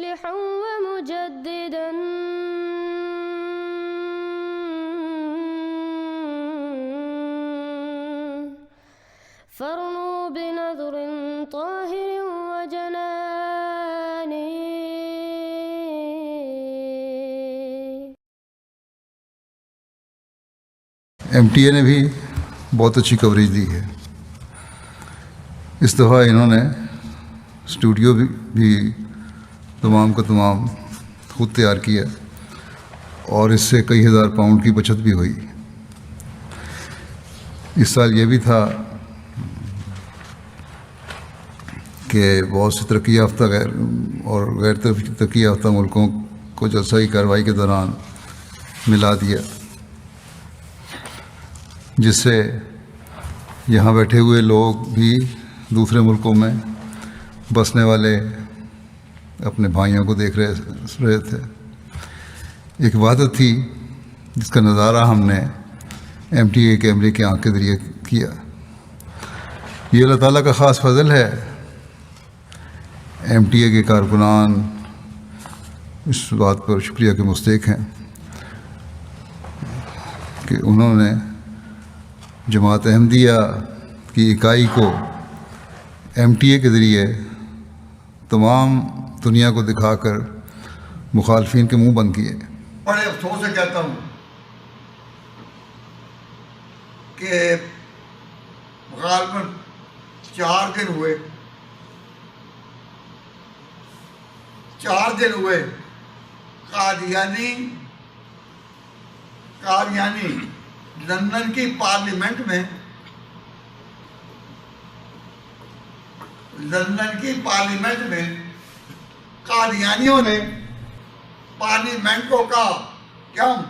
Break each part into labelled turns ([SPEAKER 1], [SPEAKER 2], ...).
[SPEAKER 1] مصلحا ومجددا فارنوا بنظر Tahir وجنان.
[SPEAKER 2] MTA نے بھی بہت اچھی کوریج دی ہے. اس دفعہ انہوں نے اسٹوڈیو بھی تمام کا تمام خود تیار کیا اور اس سے کئی ہزار پاؤنڈ کی بچت بھی ہوئی. اس سال یہ بھی تھا کہ بہت سے ترقی یافتہ غیر ترقی یافتہ ملکوں کو جلسائی کارروائی کے دوران ملا دیا، جس سے یہاں بیٹھے ہوئے لوگ بھی دوسرے ملکوں میں بسنے والے اپنے بھائیوں کو دیکھ رہے تھے. ایک وحدت تھی جس کا نظارہ ہم نے MTA کیمرے کی آنکھ کے ذریعے کیا. یہ اللہ تعالیٰ کا خاص فضل ہے. MTA کے کارکنان اس بات پر شکریہ کے مستحق ہیں کہ انہوں نے جماعت احمدیہ کی اکائی کو MTA کے ذریعے تمام دنیا کو دکھا کر مخالفین کے منہ بند کیے.
[SPEAKER 3] بڑے افسوس سے کہتا ہوں کہ غالباً 4 دن ہوئے قادیانی لندن کی پارلیمنٹ میں قادیانیوں نے پارلیمنٹ کو کہا کہ ہم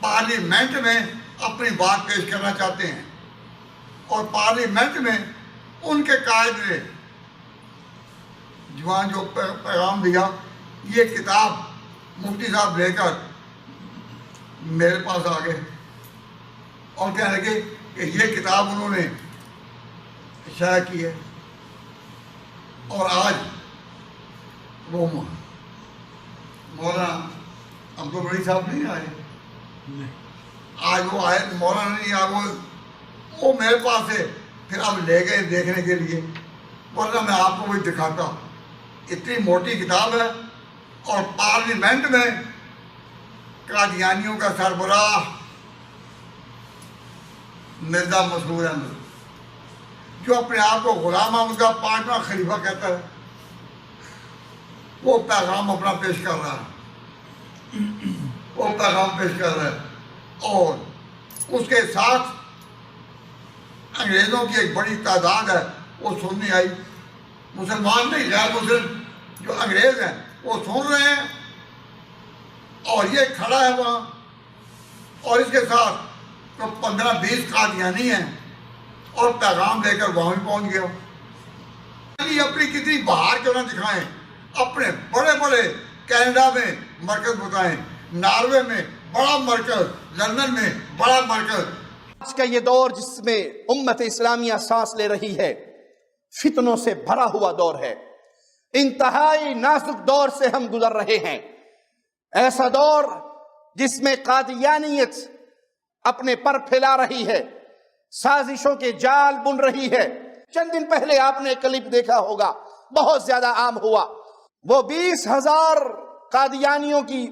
[SPEAKER 3] پارلیمنٹ میں اپنی بات پیش کرنا چاہتے ہیں، اور پارلیمنٹ میں ان کے قائد نے جوان جو پیغام دیا، یہ کتاب مفتی صاحب لے کر میرے پاس آ گئے اور کہنے لگے کہ یہ کتاب انہوں نے شائع کی ہے. اور آج وہ مولانا عبدالولی صاحب نہیں آئے، آج وہ آئے مولانا نہیں آئے، وہ میرے پاس ہے. پھر اب لے گئے دیکھنے کے لیے، ورنہ میں آپ کو وہی دکھاتا. اتنی موٹی کتاب ہے اور پارلیمنٹ میں قادیانیوں کا سربراہ مرزا مسرور احمد، جو اپنے آپ کو غلام احمد کا 5واں خلیفہ کہتا ہے، وہ پیغام اپنا پیش کر رہا ہے. اور اس کے ساتھ انگریزوں کی ایک بڑی تعداد ہے وہ سننے آئی. مسلمان نہیں، غیر مسلم جو انگریز ہیں وہ سن رہے ہیں، اور یہ کھڑا ہے وہاں، اور اس کے ساتھ 15-20 قادیانی ہیں، اور پیغام لے کر وہاں بھی پہنچ گیا. اپنی کتنی بہار کیوں نہ دکھائیں، اپنے بڑے بڑے کینیڈا میں مرکز بتائیں، ناروے میں بڑا مرکز، لندن میں بڑا مرکز.
[SPEAKER 4] آج کا یہ دور جس میں امت اسلامیہ سانس لے رہی ہے، فتنوں سے بھرا ہوا دور ہے. انتہائی نازک دور سے ہم گزر رہے ہیں. ایسا دور جس میں قادیانیت اپنے پر پھیلا رہی ہے، سازشوں کے جال بن رہی ہے. چند دن پہلے آپ نے کلپ دیکھا ہوگا، بہت زیادہ عام ہوا. وہ 20,000 قادیانیوں کی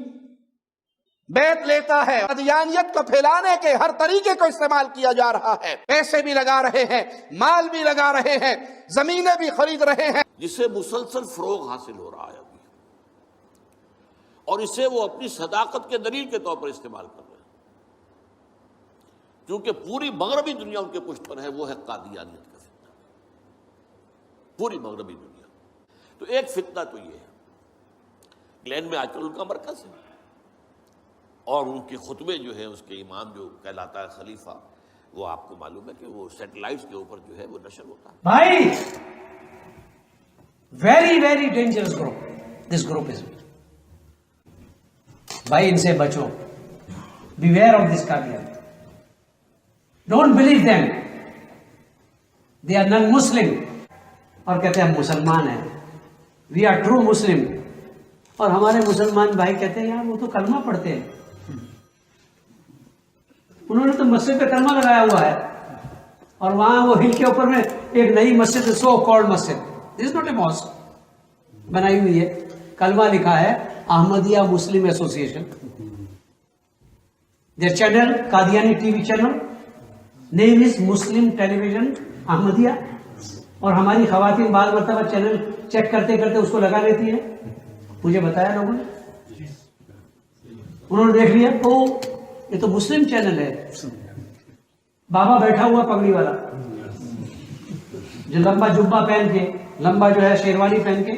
[SPEAKER 4] بیعت لیتا ہے. قادیانیت کو پھیلانے کے ہر طریقے کو استعمال کیا جا رہا ہے. پیسے بھی لگا رہے ہیں، مال بھی لگا رہے ہیں، زمینیں بھی خرید رہے ہیں،
[SPEAKER 5] جسے مسلسل فروغ حاصل ہو رہا ہے ابھی، اور اسے وہ اپنی صداقت کے دلیل کے طور پر استعمال کر رہے ہیں. کیونکہ پوری مغربی دنیا ان کے پشت پر ہے، وہ ہے قادیانیت کا فتنہ، پوری مغربی دنیا. تو ایک فتنہ تو یہ ہے، انگلینڈ میں آج کل ان کا مرکز ہے، اور ان کے خطبے جو ہیں اس کے امام جو کہلاتا ہے خلیفہ، وہ آپ کو معلوم ہے کہ وہ سیٹلائٹس کے اوپر جو ہے وہ نشر ہوتا ہے.
[SPEAKER 6] بھائی very very dangerous group this group is. بھائی ان سے بچو، beware of this Qadian. Don't believe them, they are non Muslim, اور کہتے ہیں ہم مسلمان ہیں. We are true Muslim. اور ہمارے مسلمان بھائی کہتے ہیں یار وہ تو کلمہ پڑھتے ہیں. انہوں نے تو مسجد پہ کلمہ لگایا ہوا ہے اور وہاں وہ ہل کے اوپر میں ایک نئی مسجد so called Masjid, this is not a mask, بنائی ہوئی ہے, کلمہ لکھا ہے Ahmadiyya Muslim association. their channel Qadiani T V channel, name is Muslim television Ahmadiyya. اور ہماری خواتین بعض مرتبہ چینل چیک کرتے کرتے اس کو لگا لیتی ہیں, مجھے بتایا لوگوں نے, انہوں نے دیکھ لیا تو یہ تو مسلم چینل ہے. بابا بیٹھا ہوا پگڑی والا جو لمبا جبہ پہن کے, لمبا جو ہے شیروانی پہن کے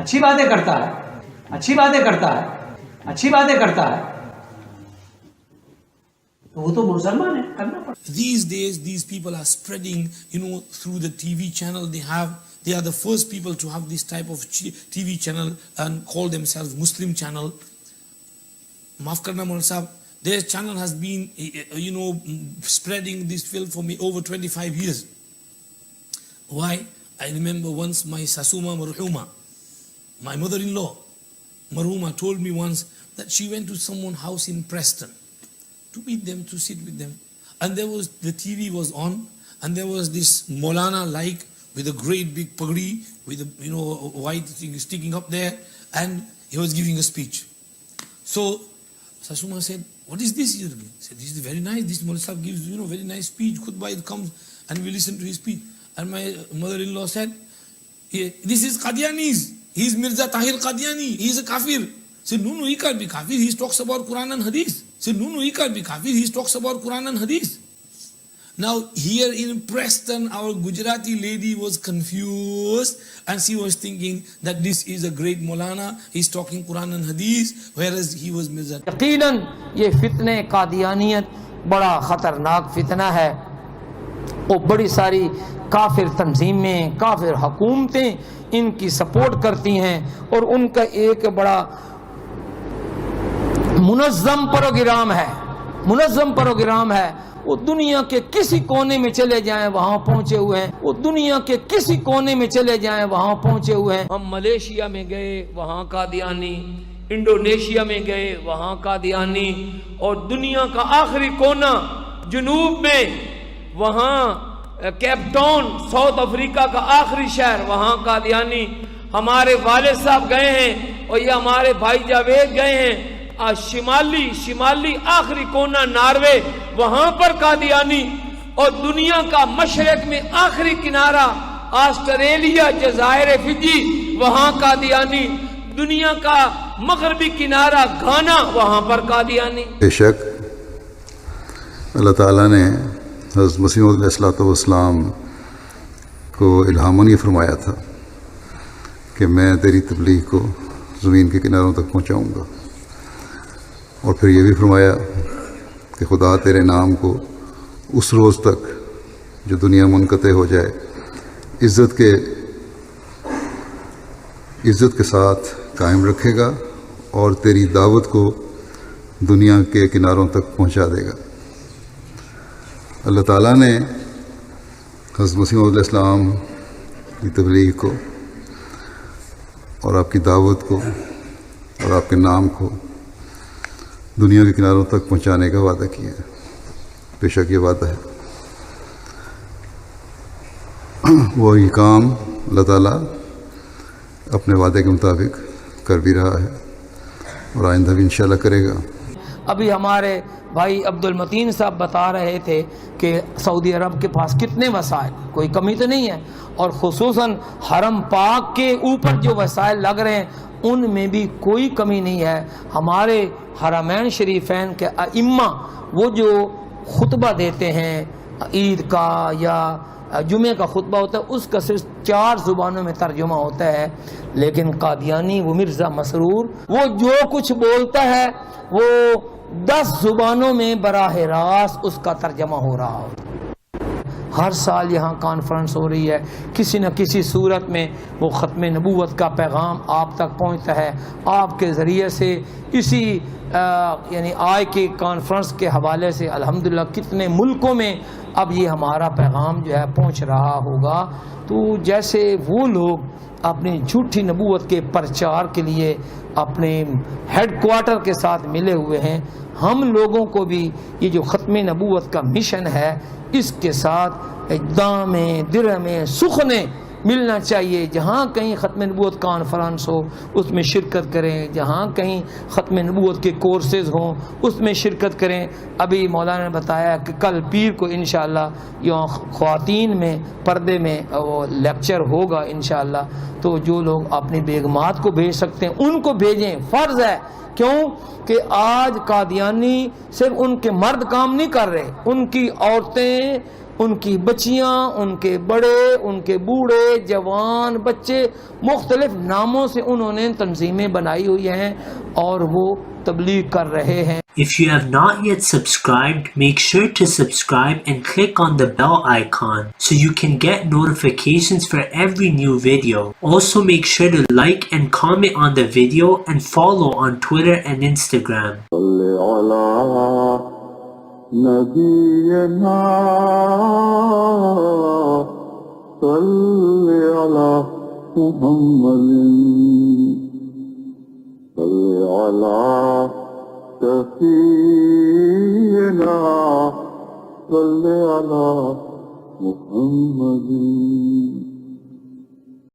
[SPEAKER 6] اچھی باتیں کرتا ہے, اچھی باتیں کرتا ہے, اچھی باتیں کرتا ہے, تو وہ تو مسلمان ہے, کرنا پڑتا.
[SPEAKER 7] These days, these people are spreading, through the TV channel they are the first people to have this type of TV channel and call themselves Muslim channel. Maaf karna Mullah Sahab, their channel has been, spreading this film for me over 25 years. Why? I remember once my Sasuma Marhuma, my mother-in-law, Marhuma, told me once that she went to someone's house in Preston to meet them, to sit with them. And the TV was on, and there was this Maulana with a great big pagdi, with a white thing sticking up there, and he was giving a speech. So Sasuma said, "What is this?" He said, "This is very nice. This Mullah Sahib gives very nice speech. Khutbah, it comes and we listen to his speech." And my mother-in-law said, "This is Qadianis. He is Mirza Tahir Qadiani. He is a kafir." Said, "No, he can't be kafir. He talks about Quran and Hadith." Said, "No, he can't be kafir. He talks about Quran and Hadith." Now here in Preston, our Gujarati lady was confused and she was thinking that this is a great Maulana. He's talking Quran and Hadith, whereas he was Mirza.
[SPEAKER 8] یقیناً یہ فتنہ قادیانیت بڑا خطرناک فتنہ ہے. وہ بڑی ساری کافر تنظیمیں, کافر حکومتیں ان کی سپورٹ کرتی ہیں اور ان کا ایک بڑا منظم پروگرام ہے. وہ دنیا کے کسی کونے میں چلے جائیں وہاں پہنچے ہوئے ہیں. وہ دنیا کے کسی کونے میں چلے جائیں وہاں پہنچے ہوئے ہیں. ہم ملیشیا میں گئے وہاں قادیانی, انڈونیشیا میں گئے وہاں قادیانی, اور دنیا کا آخری کونا جنوب میں وہاں کیپ ٹاؤن ساؤتھ افریقہ کا آخری شہر وہاں قادیانی. ہمارے والد صاحب گئے ہیں اور یہ ہمارے بھائی جاوید گئے ہیں. شمالی آخری کونا ناروے وہاں پر قادیانی, اور دنیا کا مشرق میں آخری کنارہ آسٹریلیا, جزائر فجی وہاں قادیانی, دنیا کا مغربی کنارہ گھانا وہاں پر قادیانی.
[SPEAKER 2] بے شک اللہ تعالیٰ نے حضرت مسیح علیہ الصلوۃ والسلام کو الہاماً یہ فرمایا تھا کہ میں تیری تبلیغ کو زمین کے کناروں تک پہنچاؤں گا, اور پھر یہ بھی فرمایا کہ خدا تیرے نام کو اس روز تک جو دنیا منقطع ہو جائے عزت کے ساتھ قائم رکھے گا اور تیری دعوت کو دنیا کے کناروں تک پہنچا دے گا. اللہ تعالیٰ نے حضرت مسیح علیہ السلام کی تبلیغ کو اور آپ کی دعوت کو اور آپ کے نام کو دنیا کے کناروں تک پہنچانے کا وعدہ کیا ہے. بے شک یہ وعدہ ہے, وہ یہ کام اللہ تعالیٰ اپنے وعدے کے مطابق کر بھی رہا ہے اور آئندہ بھی انشاءاللہ کرے گا.
[SPEAKER 8] ابھی ہمارے بھائی عبد المتین صاحب بتا رہے تھے کہ سعودی عرب کے پاس کتنے وسائل, کوئی کمی تو نہیں ہے, اور خصوصاً حرم پاک کے اوپر جو وسائل لگ رہے ہیں ان میں بھی کوئی کمی نہیں ہے. ہمارے حرمین شریفین کے ائمہ وہ جو خطبہ دیتے ہیں عید کا یا جمعہ کا خطبہ ہوتا ہے اس کا صرف 4 زبانوں میں ترجمہ ہوتا ہے, لیکن قادیانی وہ مرزا مسرور وہ جو کچھ بولتا ہے وہ 10 زبانوں میں براہ راست اس کا ترجمہ ہو رہا ہوتا ہے. ہر سال یہاں کانفرنس ہو رہی ہے, کسی نہ کسی صورت میں وہ ختم نبوت کا پیغام آپ تک پہنچتا ہے. آپ کے ذریعے سے اسی یعنی آج کے کانفرنس کے حوالے سے الحمدللہ کتنے ملکوں میں اب یہ ہمارا پیغام جو ہے پہنچ رہا ہوگا. تو جیسے وہ لوگ اپنی جھوٹی نبوت کے پرچار کے لیے اپنے ہیڈ کوارٹر کے ساتھ ملے ہوئے ہیں، ہم لوگوں کو بھی یہ جو ختم نبوت کا مشن ہے اس کے ساتھ دامیں درہمیں سخنے ملنا چاہیے. جہاں کہیں ختم نبوت کانفرنس ہو اس میں شرکت کریں، جہاں کہیں ختم نبوت کے کورسز ہوں اس میں شرکت کریں. ابھی مولانا نے بتایا کہ کل پیر کو انشاءاللہ یہاں خواتین میں پردے میں وہ لیکچر ہوگا انشاءاللہ. تو جو لوگ اپنی بیگمات کو بھیج سکتے ہیں ان کو بھیجیں، فرض ہے. کیوں کہ آج قادیانی صرف ان کے مرد کام نہیں کر رہے، ان کی عورتیں، ان کی بچیاں، ان کے بڑے، ان کے بوڑھے، جوان، بچے، مختلف ناموں سے انہوں نے تنظیمیں بنائی ہوئی ہیں اور وہ تبلیغ کر رہے ہیں.
[SPEAKER 9] If you have not yet subscribed, make sure to subscribe and click on the bell icon so you can get notifications for every new video. Also make sure to like and comment on the video and follow on Twitter and Instagram.
[SPEAKER 10] نبينا صل على محمد صل على سفينا صل على محمد